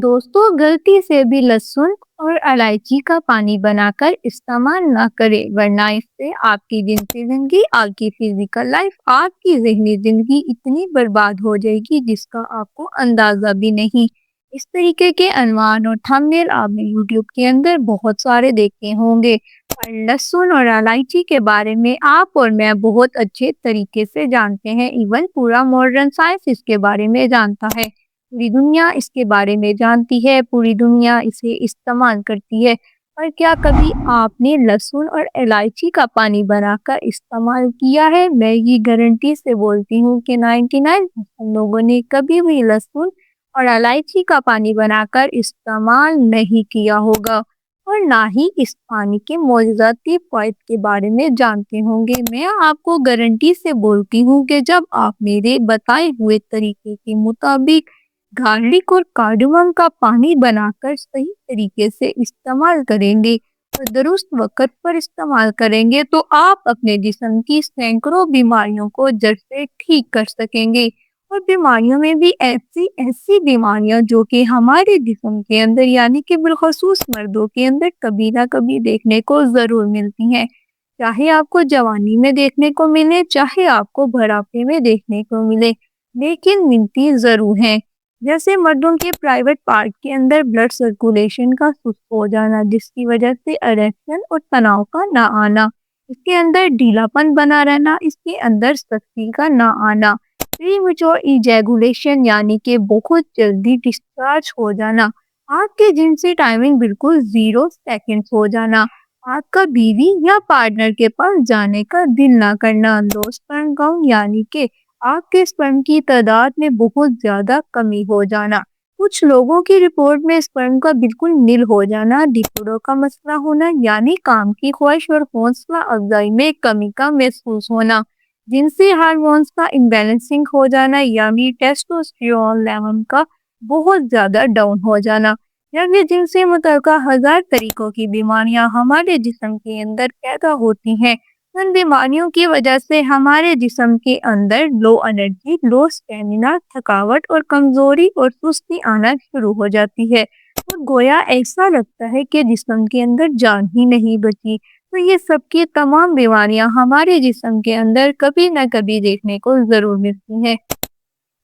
दोस्तों, गलती से भी लहसुन और इलायची का पानी बनाकर इस्तेमाल ना करें, वरना इससे आपकी जिनसी जिंदगी, आपकी फिजिकल लाइफ, आपकी ज़हनी जिंदगी इतनी बर्बाद हो जाएगी जिसका आपको अंदाज़ा भी नहीं। इस तरीके के अनवान और थंबनेल आपने यूट्यूब के अंदर बहुत सारे देखे होंगे, पर लहसुन और इलायची के बारे में आप और मैं बहुत अच्छे तरीके से जानते हैं। इवन पूरा मॉडर्न साइंस इसके बारे में जानता है। पूरी दुनिया इसके बारे में जानती है, पूरी दुनिया इसे इस्तेमाल करती है। पर क्या कभी आपने लहसुन और इलायची का पानी बनाकर इस्तेमाल किया है? मैं ये गारंटी से बोलती हूँ कि 99% लोगों ने कभी भी लहसुन और इलायची का पानी बनाकर इस्तेमाल नहीं किया होगा और ना ही इस पानी के मौजूदाती फ़वाइद के बारे में जानते होंगे। मैं आपको गारंटी से बोलती हूँ कि जब आप मेरे बताए हुए तरीके के मुताबिक गार्लिक और कार्डमम का पानी बनाकर सही तरीके से इस्तेमाल करेंगे और दुरुस्त वक़्त पर इस्तेमाल करेंगे, तो आप अपने जिस्म की सैकड़ों बीमारियों को जड़ से ठीक कर सकेंगे। और बीमारियों में भी ऐसी ऐसी बीमारियां जो कि हमारे जिस्म के अंदर, यानी कि बिलखसूस मर्दों के अंदर कभी ना कभी देखने को ज़रूर मिलती हैं। चाहे आपको जवानी में देखने को मिले, चाहे आपको बुढ़ापे में देखने को मिले, लेकिन मिलती ज़रूर हैं। जैसे मर्दों के प्राइवेट पार्ट के अंदर ब्लड सर्कुलेशन का सुस्त हो जाना, जिसकी वजह से इरेक्शन और तनाव का ना आना, इसके अंदर ढीलापन बना रहना, इसके अंदर सख्ती का ना आना, प्रीमेच्योर इजैकुलेशन यानी कि बहुत जल्दी डिस्चार्ज हो जाना, आपके जिनसी टाइमिंग बिल्कुल 0 सेकंड्स हो जाना, आपका बीवी या पार्टनर के पास जाने का दिल ना करना, लो स्पर्म काउंट यानी कि आपके स्पर्म की तादाद में बहुत ज़्यादा कमी हो जाना, कुछ लोगों की रिपोर्ट में स्पर्म का बिल्कुल नील हो जाना, डिप्लो का मसला होना यानी काम की ख्वाहिश और हौसला अफजाई में कमी का महसूस होना, जिनसी हार्मोन्स का इम्बैलेंसिंग हो जाना यानी टेस्टोस्टेरोन लेवल का बहुत ज़्यादा डाउन हो जाना, यानी जिनसे मुतल्लिका हज़ार तरीकों की बीमारियां हमारे जिस्म के अंदर पैदा होती हैं। उन बीमारियों की वजह से हमारे जिस्म के अंदर लो एनर्जी, लो स्टेमिना, थकावट और कमजोरी और सुस्ती आना शुरू हो जाती है और गोया ऐसा लगता है कि जिस्म के अंदर जान ही नहीं बची। तो ये सब की तमाम बीमारियां हमारे जिस्म के अंदर कभी न कभी देखने को जरूर मिलती हैं।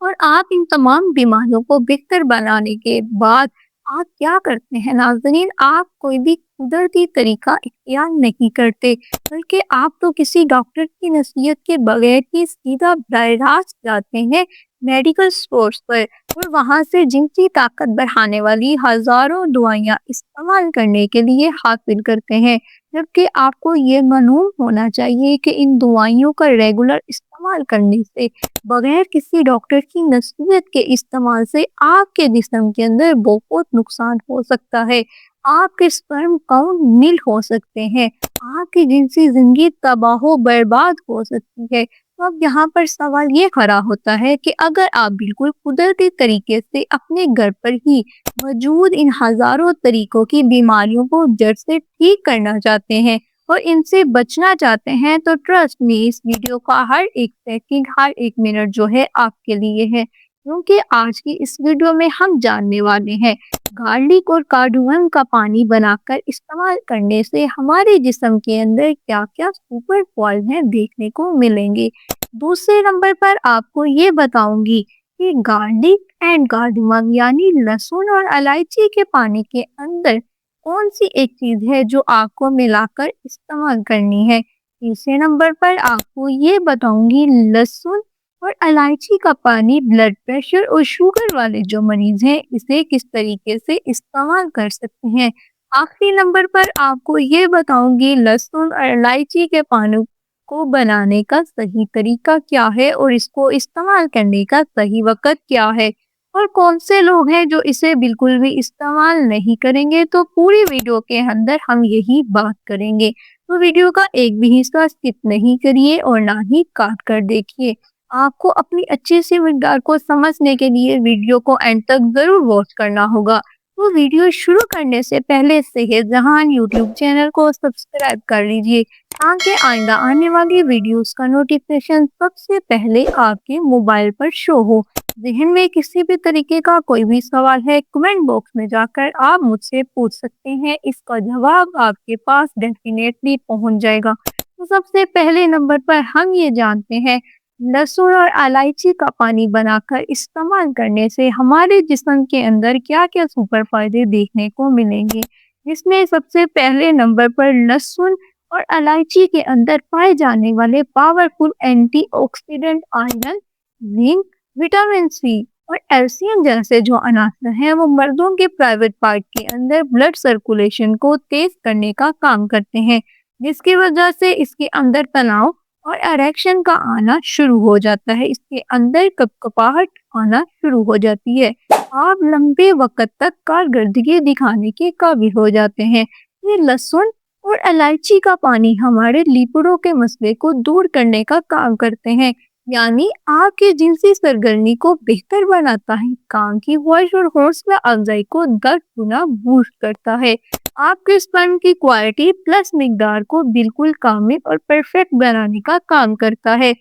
और आप इन तमाम बीमारियों को बेहतर बनाने के बाद आप क्या करते हैं नाज़रीन? आप कोई भी कुदरती तरीका इख्तियार नहीं करते, बल्कि आप तो किसी डॉक्टर की नसीहत के बगैर ही सीधा बराह रास्त जाते हैं मेडिकल स्टोर्स पर और वहां से जिनसी ताकत बढ़ाने वाली हज़ारों दवाइयाँ इस्तेमाल करने के लिए हासिल करते हैं। जबकि आपको ये मालूम होना चाहिए कि इन दवाइयों का रेगुलर इस्तेमाल करने से, बगैर किसी डॉक्टर की नसीहत के इस्तेमाल से आपके जिस्म के अंदर बहुत नुकसान हो सकता है। आपके स्पर्म काउंट नील हो सकते हैं, आपकी जिनसी जिंदगी तबाह बर्बाद हो सकती है। तो अब यहाँ पर सवाल ये खड़ा होता है कि अगर आप बिल्कुल कुदरती तरीके से अपने घर पर ही मौजूद इन हजारों तरीकों की बीमारियों को जड़ से ठीक करना चाहते हैं और इनसे बचना चाहते हैं, तो ट्रस्ट मी, इस वीडियो का हर एक सेकंड, हर एक मिनट जो है आपके लिए है, क्योंकि आज की इस वीडियो में हम जानने वाले हैं गार्लिक और कार्डमम का पानी बनाकर इस्तेमाल करने से हमारे जिस्म के अंदर क्या क्या सुपर फॉल्ट हैं देखने को मिलेंगे। दूसरे नंबर पर आपको ये बताऊंगी कि गार्लिक एंड कार्डमम यानी लहसुन और इलायची के पानी के अंदर कौन सी एक चीज है जो आपको मिलाकर इस्तेमाल करनी है। तीसरे नंबर पर आपको ये बताऊंगी लहसुन और इलायची का पानी ब्लड प्रेशर और शुगर वाले जो मरीज हैं इसे किस तरीके से इस्तेमाल कर सकते हैं। आखिरी नंबर पर आपको ये बताऊंगी लहसुन और इलायची के पानी को बनाने का सही तरीका क्या है और इसको इस्तेमाल करने का सही वक्त क्या है और कौन से लोग हैं जो इसे बिल्कुल भी इस्तेमाल नहीं करेंगे। तो पूरी वीडियो के अंदर हम यही बात करेंगे, तो वीडियो का एक भी हिस्सा स्किप नहीं करिए और ना ही काट कर देखिए। आपको अपनी अच्छी सी मिकदार को समझने के लिए वीडियो को एंड तक जरूर वॉच करना होगा। तो वीडियो शुरू करने से पहले सेहत जहान यूट्यूब चैनल को सब्सक्राइब कर लीजिए ताकि आइंदा आने वाली वीडियोस का नोटिफिकेशन सबसे पहले आपके मोबाइल पर शो हो। ज़हन में किसी भी तरीके का कोई भी सवाल है, कमेंट बॉक्स में जाकर आप मुझसे पूछ सकते हैं। इसका जवाब आपके पास डेफिनेटली पहुंच जाएगा। तो सबसे पहले नंबर पर हम ये जानते हैं, लहसुन और इलायची का पानी बनाकर इस्तेमाल करने से हमारे जिस्म के अंदर क्या-क्या सुपर फायदे देखने को मिलेंगे। जिसमें सबसे पहले नंबर पर लहसुन और इलायची के अंदर पाए जाने वाले powerful antioxidant iron, zinc, vitamin C और कैल्शियम जैसे जो अनासर हैं वो मर्दों के प्राइवेट पार्ट के अंदर ब्लड सर्कुलेशन को तेज करने का काम करते हैं, जिसकी वजह से इसके अंदर तनाव और इरेक्शन का आना शुरू हो जाता है। इसके अंदर कपकपाहट आना शुरू हो जाती है। आप लंबे वक्त तक कारकर्दगी दिखाने के काबिल हो जाते हैं। ये लहसुन और इलायची का पानी हमारे लिपिडों के मसले को दूर करने का काम करते हैं, यानी आपकी जिनसी सरगर्मी को बेहतर बनाता है, काम की वॉइस और हौसला अफजाई को 10 गुना बूस्ट करता है, आपके स्पर्म की क्वालिटी प्लस मिकदार को बिल्कुल कामिल और परफेक्ट बनाने का काम करता है,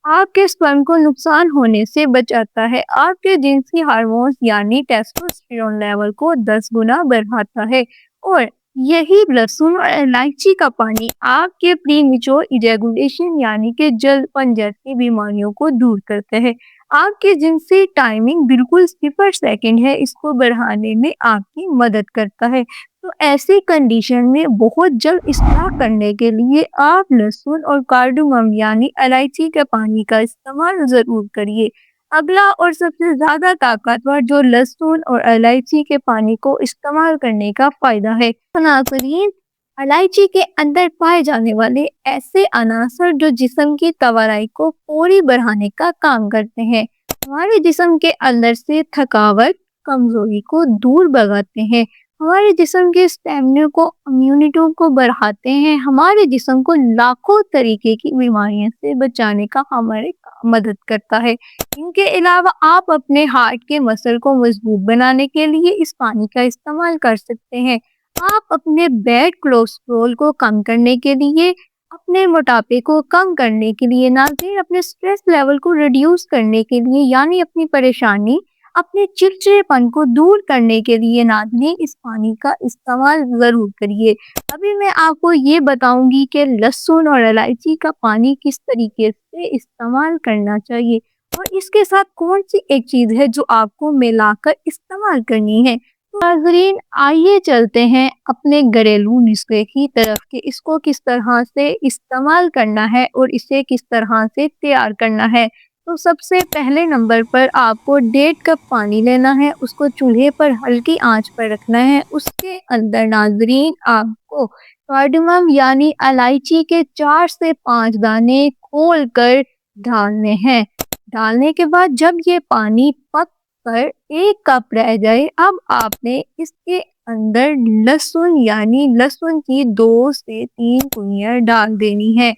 आपके स्पर्म को नुकसान होने से बचाता है, आपके जिनसी हार्मोन्स यानी टेस्टोस्टेरोन लेवल को 10 गुना बढ़ाता है और यही लहसुन और इलायची का पानी आपके प्रीमेच्योर इजैकुलेशन यानी कि जलपन जैसी बीमारियों को दूर करता है। आपकी जिनसी टाइमिंग बिल्कुल 0 सेकंड है, इसको बढ़ाने में आपकी मदद करता है। तो ऐसी कंडीशन में बहुत जल्द इस्तेमाल करने के लिए आप लहसुन और कार्डमम यानी इलायची के पानी का इस्तेमाल ज़रूर करिए। अगला और सबसे ज़्यादा ताकतवर जो लहसुन और इलायची के पानी को इस्तेमाल करने का फ़ायदा है। तो नाज़रीन, इलायची के अंदर पाए जाने वाले ऐसे अनासर जो जिस्म की तवानाई को पूरी बढ़ाने का काम करते हैं, हमारे जिस्म के अंदर से थकावट, कमज़ोरी को दूर भगाते हैं, हमारे जिस्म के स्टैमिना को, इम्यूनिटी को बढ़ाते हैं, हमारे जिस्म को लाखों तरीके की बीमारियों से बचाने का हमारे मदद करता है। इनके अलावा आप अपने हार्ट के मसल को मजबूत बनाने के लिए इस पानी का इस्तेमाल कर सकते हैं। आप अपने बैड कोलेस्ट्रॉल को कम करने के लिए, अपने मोटापे को कम करने के लिए, नाज़रीन अपने स्ट्रेस लेवल को रिड्यूस करने के लिए, यानी अपनी परेशानी, अपने चिड़चिड़ेपन को दूर करने के लिए नाज़रीन इस पानी का इस्तेमाल ज़रूर करिए। अभी मैं आपको ये बताऊंगी कि लहसुन और इलायची का पानी किस तरीके से इस्तेमाल करना चाहिए और इसके साथ कौन सी एक चीज़ है जो आपको मिलाकर इस्तेमाल करनी है। नाज़रीन, आइए चलते हैं अपने घरेलू नुस्खे की तरफ कि इसको किस तरह से इस्तेमाल करना है और इसे किस तरह से तैयार करना है। तो सबसे पहले नंबर पर आपको 1.5 कप पानी लेना है, उसको चूल्हे पर हल्की आंच पर रखना है। उसके अंदर नाज़रीन आपको कार्डमम यानी इलायची के 4 से 5 दाने खोल कर डालने हैं। डालने के बाद जब ये पानी पक पर 1 कप रह जाए, अब आपने इसके अंदर लहसुन यानी लहसुन की 2 से 3 कुलियाँ डाल देनी है।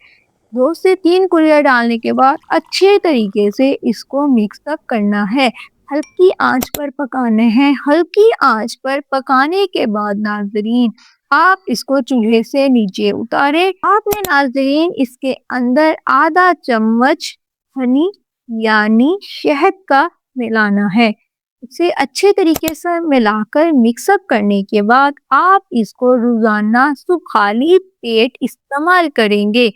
2 से 3 कुलियाँ डालने के बाद अच्छे तरीके से इसको मिक्स अप करना है, हल्की आंच पर पकाना है। हल्की आंच पर पकाने के बाद नाज़रीन आप इसको चूल्हे से नीचे उतारें। आपने नाज़रीन इसके अंदर आधा चम्मच हनी यानी शहद का मिलाना है। इसे अच्छे तरीके से मिलाकर मिक्सअप करने के बाद आप इसको रोज़ाना सुबह खाली पेट इस्तेमाल करेंगे।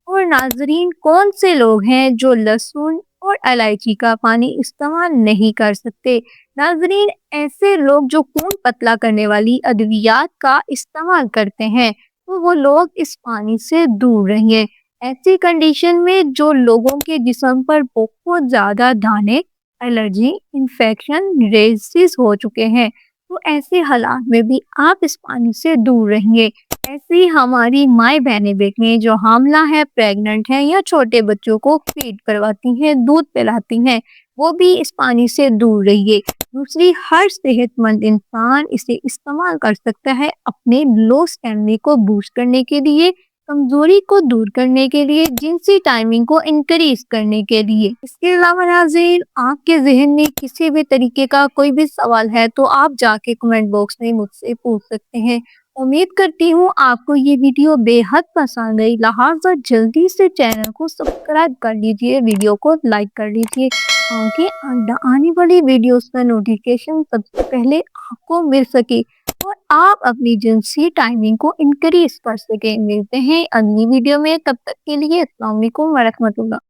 और नाज़रीन, कौन से लोग हैं जो लहसुन और इलायची का पानी इस्तेमाल नहीं कर सकते? नाज़रीन, ऐसे लोग जो खून पतला करने वाली अद्वियात का इस्तेमाल करते हैं, तो वो लोग इस पानी से दूर रहिए। ऐसी कंडीशन में जो लोगों के जिस्म पर बहुत ज़्यादा दाने, एलर्जी, इन्फेक्शन, रेसिस हो चुके हैं, तो ऐसे हालात में भी आप इस पानी से दूर रहिए। ऐसी हमारी माई बहनें बेटियां जो हामला है, प्रेग्नेंट हैं या छोटे बच्चों को फीड करवाती हैं, दूध पिलाती हैं, वो भी इस पानी से दूर रहिए। दूसरी, हर सेहतमंद इंसान इसे इस्तेमाल कर सकता है अपने लो स्टैमिना को बूस्ट करने के लिए, कमजोरी को दूर करने के लिए, जिनसी टाइमिंग को इंक्रीज करने के लिए। इसके अलावा नाज़रीन, आपके जहन में किसी भी तरीके का कोई भी सवाल है तो आप जाके कमेंट बॉक्स में मुझसे पूछ सकते हैं। उम्मीद करती हूँ आपको ये वीडियो बेहद पसंद आई। लिहाजा जल्दी से चैनल को सब्सक्राइब कर लीजिए, वीडियो को लाइक कर लीजिए آگے آنے والی ویڈیوز کا نوٹیفیکیشن سب سے پہلے آپ کو مل سکے اور آپ اپنی جنسی ٹائمنگ کو انکریز کر سکیں۔ ملتے ہیں اگلی ویڈیو میں، تب تک کے لیے السلام علیکم ورحمۃ اللہ۔